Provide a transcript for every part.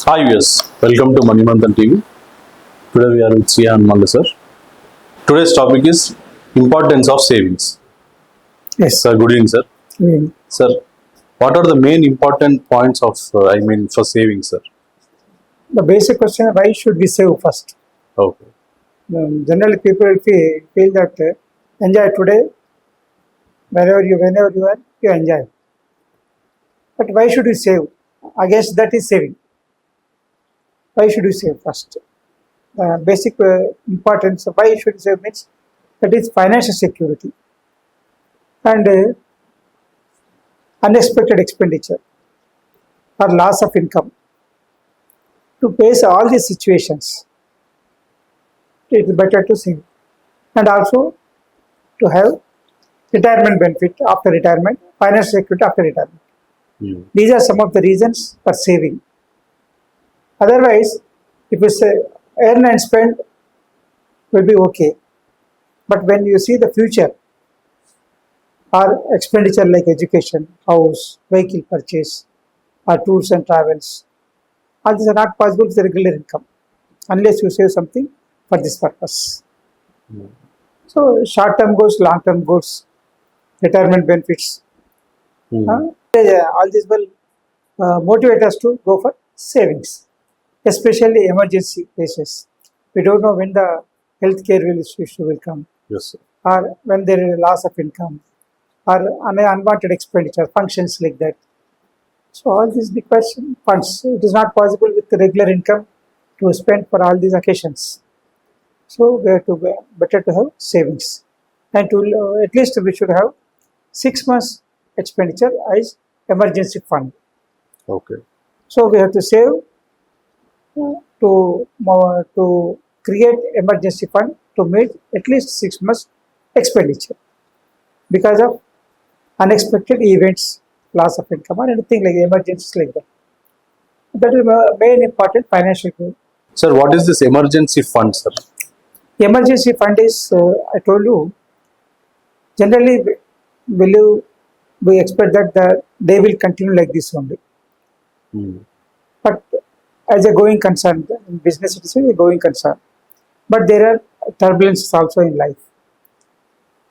Hi viewers, welcome to Mantan TV. Today we are with Sia and Manda sir. Today's topic is importance of savings. Yes. Sir, good evening sir. Mm. Sir, what are the main important points of for savings, sir? The basic question: why should we save first? Okay. Generally, people feel that enjoy today, whenever you are, you enjoy. But why should we save? I guess that is saving. Why should we save first? Basic importance of why should we save means that is financial security and unexpected expenditure or loss of income. To face all these situations, it is better to save, and also to have retirement benefit after retirement, financial security after retirement. These are some of the reasons for saving. Otherwise, if you say earn and spend, will be okay. But when you see the future, or expenditure like education, house, vehicle purchase, or tours and travels, all these are not possible with the regular income unless you save something for this purpose. So short-term goals, long-term goals, retirement benefits, all these will motivate us to go for savings, especially emergency cases. We don't know when the healthcare issue will come, Yes, sir. or when there is a loss of income, or unwanted expenditure, functions like that. So all these because funds, it is not possible with the regular income to spend for all these occasions. So we have to better to have savings, and to at least we should have 6 months expenditure as emergency fund. Okay. So we have to save to create emergency fund to meet at least 6 months expenditure because of unexpected events, loss of income, or anything like emergencies like that. That is the main important financial goal. Sir, what is this emergency fund, sir? Emergency fund is, I told you, generally we expect that they will continue like this only. But as a going concern, in business it is a going concern. But there are turbulences also in life.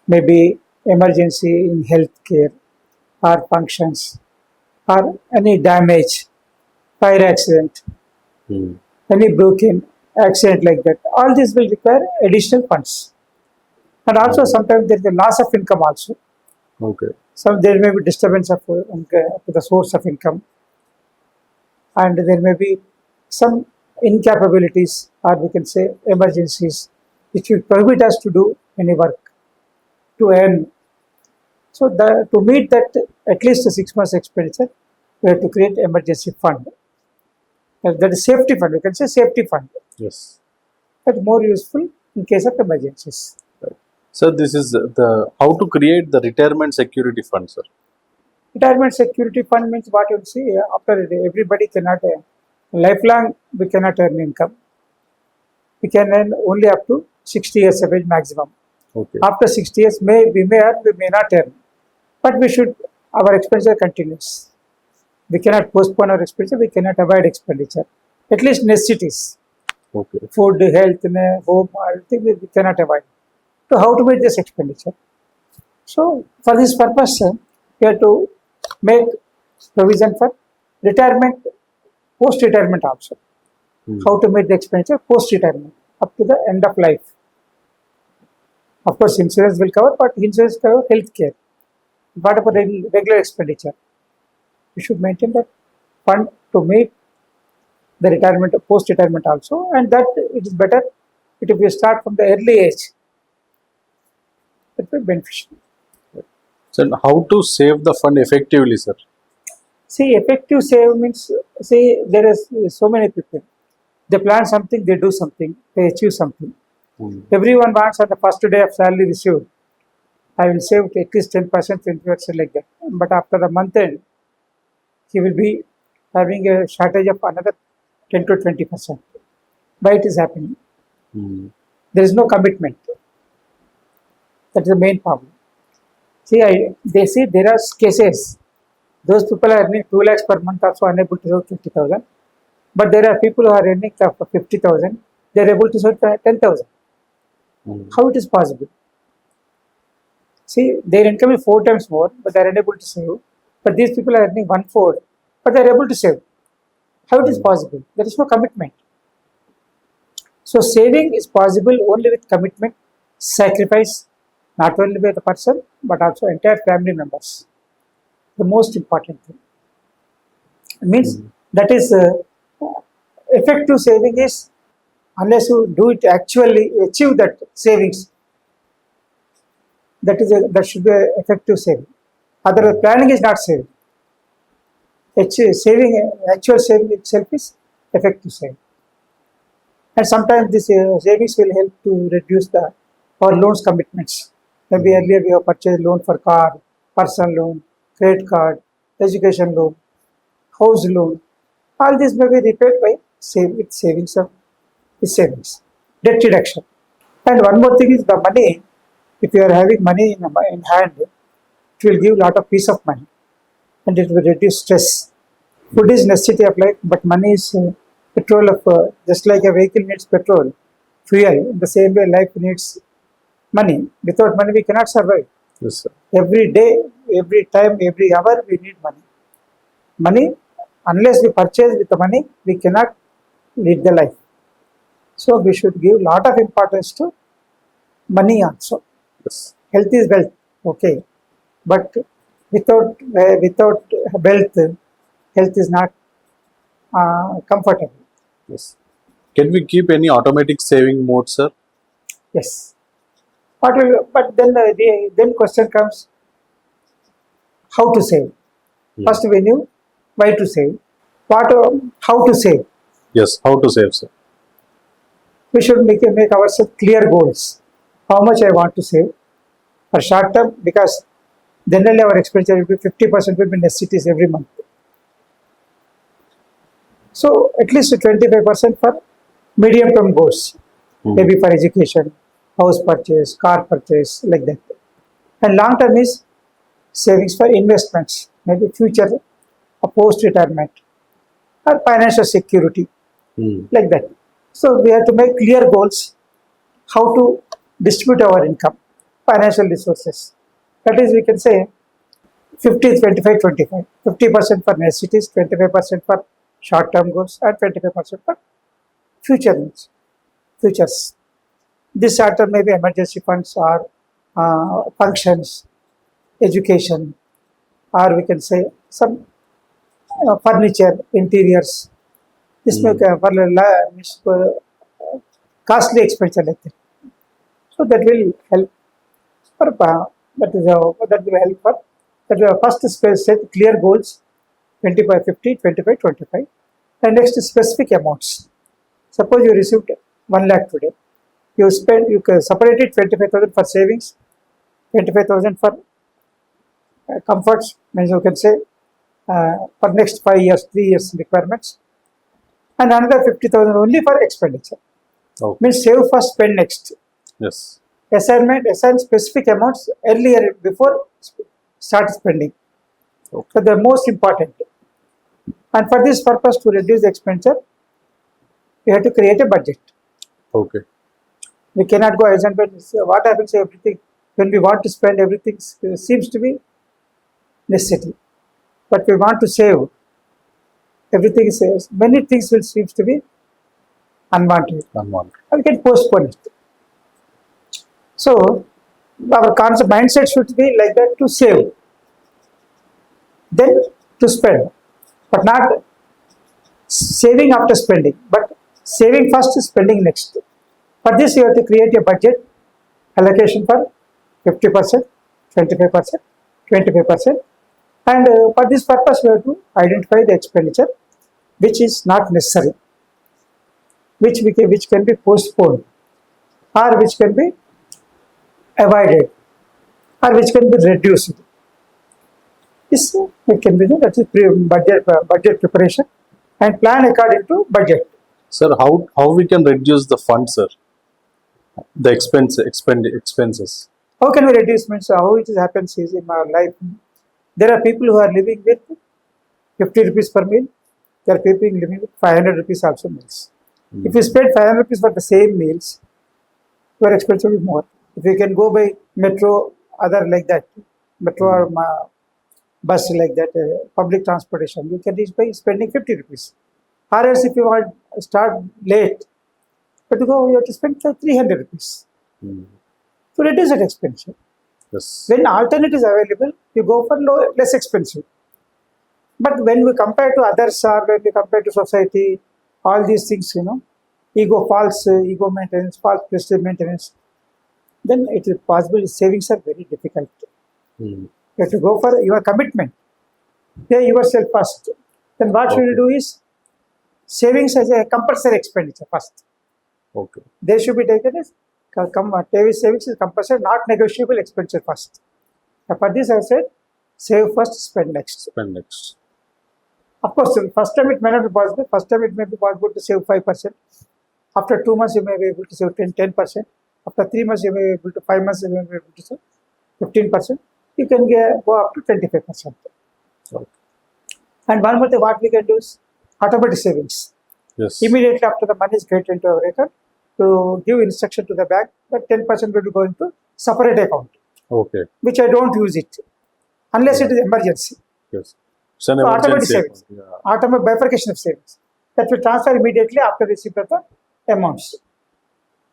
Maybe emergency in healthcare or functions or any damage, fire accident, any broken accident like that. All this will require additional funds. And also sometimes there is a loss of income also. Okay. So there may be disturbance of the source of income, and there may be some incapabilities, or we can say emergencies, which will prohibit us to do any work to earn. So to meet that at least a 6 months expenditure, we have to create emergency fund. That is safety fund. We can say safety fund. Yes. But more useful in case of emergencies. Sir, this is the how to create the retirement security fund, sir. Retirement security fund means what you see after everybody cannot lifelong we cannot earn income. We can earn only up to 60 years of age maximum. Okay. After 60 years, we may earn, we may not earn. But we should, our expenditure continues. We cannot postpone our expenditure, we cannot avoid expenditure. At least necessities. Okay. Food, health, home, everything we cannot avoid. So how to meet this expenditure? So for this purpose, we have to make provision for retirement, post-retirement also. How to meet the expenditure post-retirement up to the end of life. Of course, insurance will cover, but insurance cover health care. What about regular expenditure? We should maintain that fund to meet the retirement, post-retirement also, and that it is better if we start from the early age. It will be beneficial. Sir, how to save the fund effectively, sir? See, effective save means, see, there is so many people. They plan something, they do something, they achieve something. Everyone wants on the first day of salary received, I will save at least 10%, 20% like that. But after the month end, he will be having a shortage of another 10 to 20%. Why it is happening? There is no commitment. That is the main problem. See, they see there are cases. Those people are earning 2 lakhs per month, also unable to save 50,000. But there are people who are earning 50,000, they are able to save 10,000. How it is possible? See, their income is 4 times more, but they are unable to save. But these people are earning 1/4, but they are able to save. How it is possible? There is no commitment. So saving is possible only with commitment, sacrifice, not only by the person, but also entire family members. The most important thing. It means that is effective saving is unless you do it actually achieve that savings. That should be a effective saving. Otherwise, planning is not saving. Actual saving itself is effective saving. And sometimes this savings will help to reduce our loans commitments. Maybe earlier we have purchased loan for car, personal loan, credit card, education loan, house loan. All this may be repaid by savings. Debt reduction. And one more thing is the money. If you are having money in hand, it will give lot of peace of mind and it will reduce stress. Food is necessity of life, but money is petrol of just like a vehicle needs petrol, fuel. In the same way, life needs money. Without money, we cannot survive. Yes, sir. Every day, every time, every hour, we need money. Money, unless we purchase with the money, we cannot lead the life. So we should give lot of importance to money also. Yes. Health is wealth, okay, but without wealth, health is not comfortable. Yes. Can we keep any automatic saving mode, sir? Yes. But then question comes, how to save? Yeah. First we knew why to save. How to save? Yes. How to save, sir? We should make ourselves clear goals. How much I want to save for short term, because generally our expenditure will be 50% will be necessities every month. So at least 25% for medium term goals, maybe for education, house purchase, car purchase, like that. And long term is savings for investments, maybe future or post retirement or financial security, like that. So we have to make clear goals, how to distribute our income, financial resources. That is, we can say 50, 25, 25. 50% for necessities, 25% for short-term goals, and 25% for future needs, futures. This short-term may be emergency funds or functions, education, or we can say some furniture, interiors. This may for costly expenditure like that. So that will help for that will help for that first set clear goals 25, 50, 25, 25, and next specific amounts. Suppose you received 1 lakh today, you can separate it 25,000 for savings, 25,000 for comforts, means you can say for next 5 years, 3 years requirements, and another 50,000 only for expenditure. Okay. Means save first, spend next. Yes. Assign specific amounts earlier before start spending. Okay. So they are most important. And for this purpose, to reduce the expenditure, we have to create a budget. Okay. We cannot go as and when. What happens? Everything when we want to spend, everything seems to be necessity, but we want to save. Everything is many things will seems to be unwanted. Unwanted. We can postpone it. So our concept mindset should be like that: to save, then to spend, but not saving after spending, but saving first, spending next. For this, you have to create a budget allocation for 50%, 25%, 25%, and for this purpose, we have to identify the expenditure which is not necessary, which can be postponed, or which can be avoided, or which can be reduced. This it can be done. That is budget preparation and plan according to budget. Sir, how we can reduce the fund, sir? The expenses. How can we reduce? Means how it happens is in our life. There are people who are living with 50 rupees per meal, they are keeping limit 500 rupees also meals. If you spend 500 rupees for the same meals, your expense will be more. If you can go by metro, other like that, metro or bus like that, public transportation, you can reach by spending 50 rupees. Or else if you want to start late, but you have to spend 300 rupees to reduce that expenditure. Yes. When alternate is available, you go for less expensive. But when we compare to others or when we compare to society, all these things, false ego maintenance, false prestige maintenance, then it is possible savings are very difficult. You have to go for your commitment. Pay yourself first. Then what should you do is savings as a compulsory expenditure first. Okay. They should be taken as savings is compulsory, not negotiable expenditure first. For this I said, save first, spend next. Spend next. Of course, first time it may not be possible. First time it may be possible to save 5%. After 2 months, you may be able to save 10%. After 3 months, you may be able to 5 months, you may be able to save 15%. You can go up to 25%. Okay. And one more thing, what we can do is automatic savings. Yes. Immediately after the money is credited into our account, to give instruction to the bank that 10% will be going to separate account. Okay. Which I don't use it unless it is emergency. Yes. It's an So automatic emergency. savings, automatic bifurcation of savings that will transfer immediately after receipt of the amounts.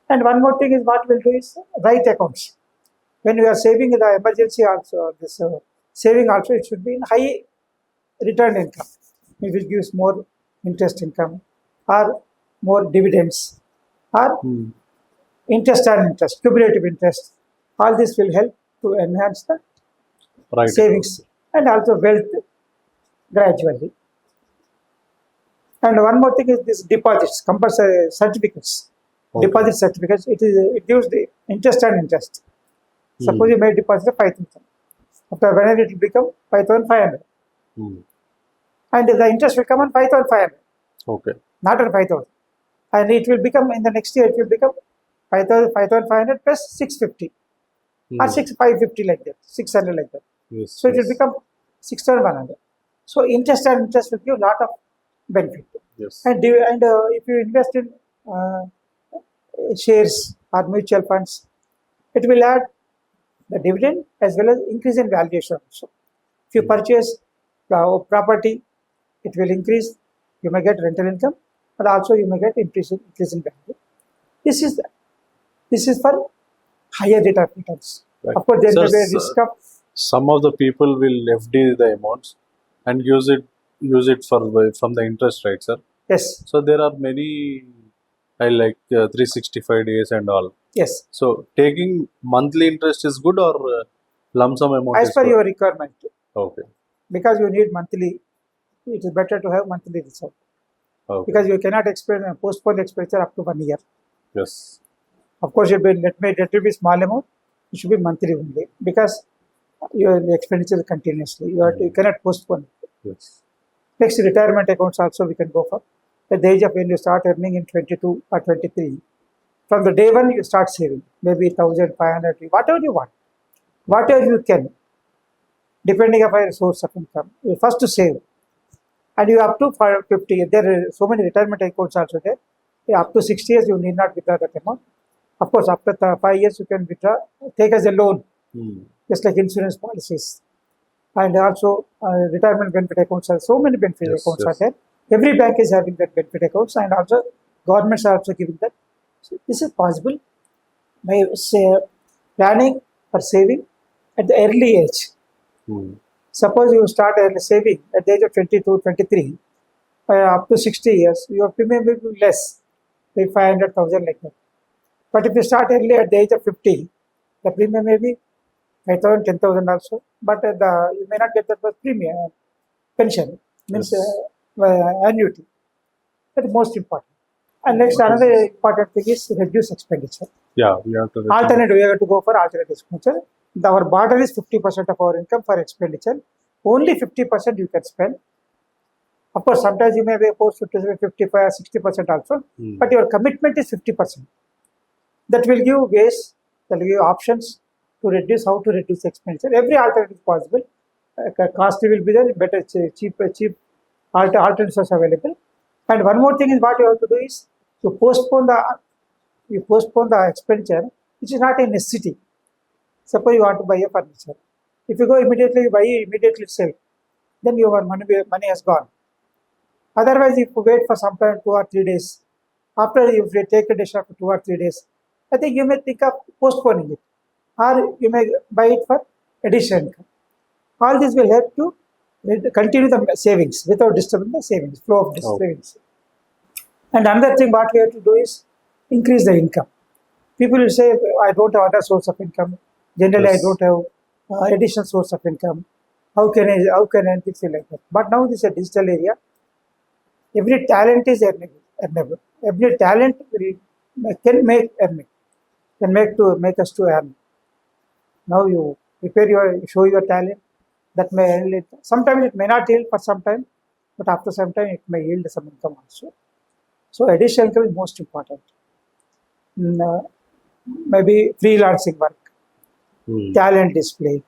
And one more thing is what we'll do is right accounts. When we are saving in the emergency also, this saving also it should be in high return income. It will give more interest income or more dividends or interest and interest, cumulative interest. All this will help to enhance the Right. savings and also wealth gradually. And one more thing is this deposits, compulsory certificates. Okay. Deposit certificates, it gives the interest and interest. Suppose you made deposit 5,000. After when it will become 5,500. And the interest will come on 5,500. Okay. Not on 5,000. And it will become in the next year, it will become 5,500 plus 650. Or 550 like that, 600 like that. Yes. So it will become 6,100. So interest and interest will give a lot of benefit. Yes. And if you invest in shares or mutual funds, it will add the dividend as well as increase in valuation also. If you purchase property, it will increase. You may get rental income, but also you may get increase in value. This is for higher rate of returns. Right. Of course, there may be a Sir, risk of some of the people will FD the amounts and use it from the interest rate, sir. yes, So there are many, I like 365 days and all. yes. So taking monthly interest is good or lump sum amount As is per good? your requirement, Okay. because you need monthly, it is better to have monthly reserve. Okay. Because you cannot postpone expenditure up to 1 year. Yes. Of course, let it be small amount. It should be monthly only because your expenditure continuously. You cannot postpone. Yes. Next, retirement accounts also we can go for. At the age of when you start earning in 22 or 23, from the day one you start saving, maybe 1,500, whatever you want, whatever you can, depending upon your source of income. You first to save, and you up to 50. There are so many retirement accounts also there. Up to 60 years you need not withdraw that amount. Of course, after 5 years you can withdraw, take as a loan, just like insurance policies. And also retirement benefit accounts are so many benefit accounts are there. Every bank is having that benefit accounts, and also governments are also giving that. So this is possible by planning for saving at the early age. Suppose you start saving at the age of 22, 23, up to 60 years, your premium will be less, maybe 500,000 like that. But if you start early at the age of 50, the premium may be 5,000, 10,000 also, but you may not get that much premium, pension, means annuity. That is most important. And next, another important thing is reduce expenditure. Yeah, we have to. Alternative, we have to go for alternative expenditure. Our border is 50% of our income for expenditure. Only 50% you can spend. Of course, sometimes you may be forced to spend 55, 60% also, but your commitment is 50%. That will give ways, that will give options to reduce, how to reduce expenditure. Every alternative is possible. Costly will be there, better, cheap alternatives are available. And one more thing is what you have to do is to postpone the expenditure which is not a necessity. Suppose you want to buy a furniture. If you go immediately, you buy it immediately sell, then your money has gone. Otherwise, if you wait for some time, 2 or 3 days, after if you take a decision after 2 or 3 days, I think you may think of postponing it, or you may buy it for additional income. All this will help to continue the savings without disturbing the savings flow of savings. And another thing what we have to do is increase the income. People will say, I don't have other source of income. Generally, I don't have additional source of income. How can I fix it like that? But now this is a digital area. Every talent is earnable. Every talent can make earning, can make us to earn. Now you show your talent. That may earn it. Sometimes it may not yield for some time, but after some time it may yield some income also. So additional income is most important. Maybe freelancing work, talent display,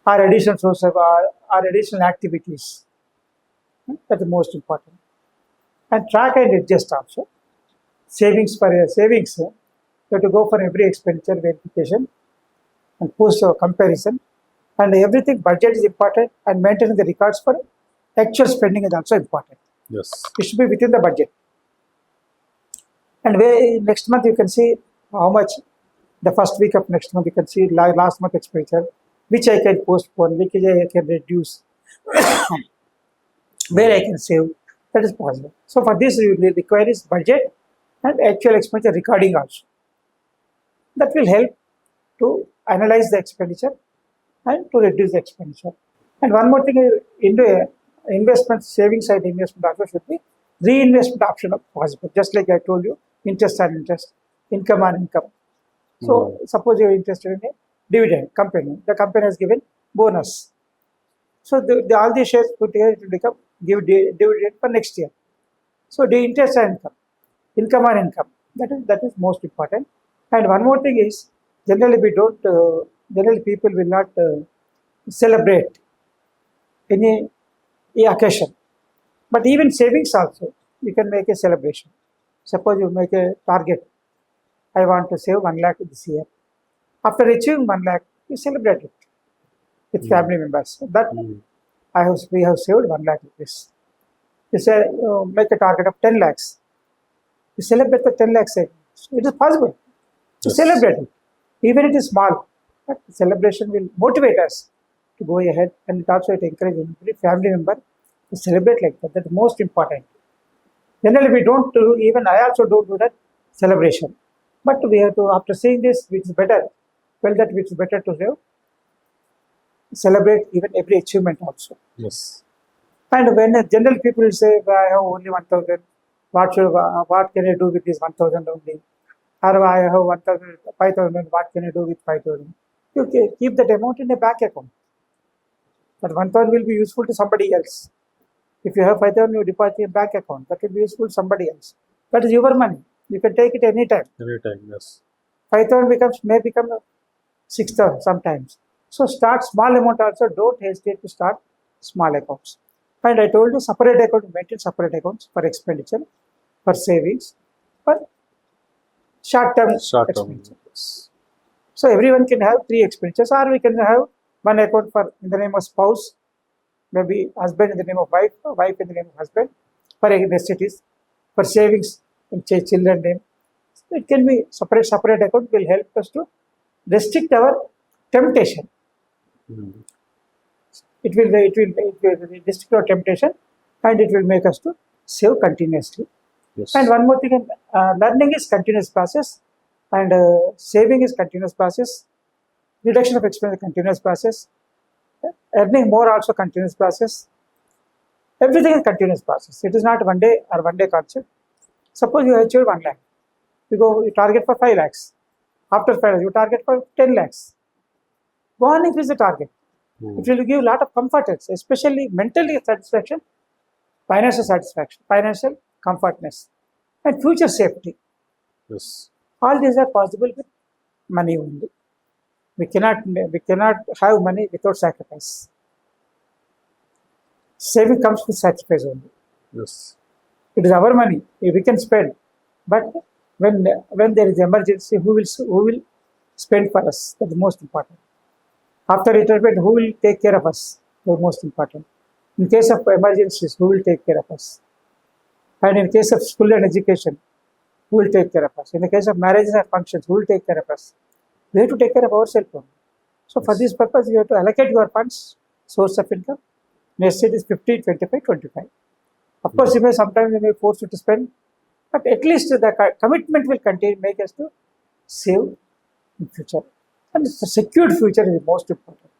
or additional source of or additional activities. That is most important. And track and adjust also. Savings, you have to go for every expenditure verification and post a comparison. And everything, budget is important, and maintaining the records for actual spending is also important. Yes. It should be within the budget. And next month you can see how much, the first week of next month you can see last month expenditure, which I can postpone, which I can reduce, where I can save. That is possible. So for this you will require is budget and actual expenditure recording also. That will help to analyze the expenditure and to reduce the expenditure. And one more thing is investment, savings side investment also should be reinvestment option possible. Just like I told you, interest on interest, income on income. So suppose you are interested in a dividend company. The company has given bonus. So all the shares put together will give dividend for next year. So the interest on income on income. That is most important. And one more thing is generally people will not celebrate any occasion. But even savings also, you can make a celebration. Suppose you make a target. I want to save 1 lakh this year. After achieving 1 lakh, you celebrate it with family members. That we have saved 1 lakh rupees. You say make a target of 10 lakhs. You celebrate the 10 lakh savings. It is possible to celebrate it. Even it is small, but the celebration will motivate us to go ahead, and it also encourages every family member to celebrate like that. That's most important. Generally, we don't do, even I also don't do that celebration. But we have to, after seeing this, which is better, felt that which is better to celebrate even every achievement also. Yes. And when general people say, I have only 1,000, what can I do with this 1,000 only? Or I have 1,000, 5,000, what can I do with 5,000? You keep that amount in a bank account. That 1,000 will be useful to somebody else. If you have 5,000, you deposit in a bank account. That will be useful to somebody else. That is your money. You can take it anytime. Anytime, yes. 5,000 may become 6,000 sometimes. So start small amount also. Don't hesitate to start small accounts. And I told you separate account, maintain separate accounts for expenditure, for savings, for short-term expenditure. Yes. So everyone can have 3 expenditures, or we can have one account for in the name of spouse, maybe husband in the name of wife, or wife in the name of husband, for necessities, for savings in children name. So it can be separate account will help us to restrict our temptation. It will restrict our temptation, and it will make us to save continuously. Yes. And one more thing, learning is continuous process, and saving is continuous process. Reduction of expense is continuous process. Earning more also continuous process. Everything is continuous process. It is not one day concept. Suppose you achieve 1 lakh, you target for 5 lakhs. After 5 lakhs, you target for 10 lakhs. Go on, increase the target. It will give a lot of comfort, especially mentally satisfaction, financial comfortness, and future safety. Yes. All these are possible with money only. We cannot have money without sacrifice. Saving comes with sacrifice only. Yes. It is our money. We can spend, but when there is emergency, who will spend for us? That's the most important. After retirement, who will take care of us? The most important. In case of emergencies, who will take care of us? And in case of school and education, who will take care of us? In the case of marriages and functions, who will take care of us? We have to take care of ourselves only. So for this purpose, you have to allocate your funds, source of income. Next it is 50, 25, 25. Of course, you may sometimes you may force you to spend, but at least the commitment will continue, make us to save in future. And the secured future is the most important.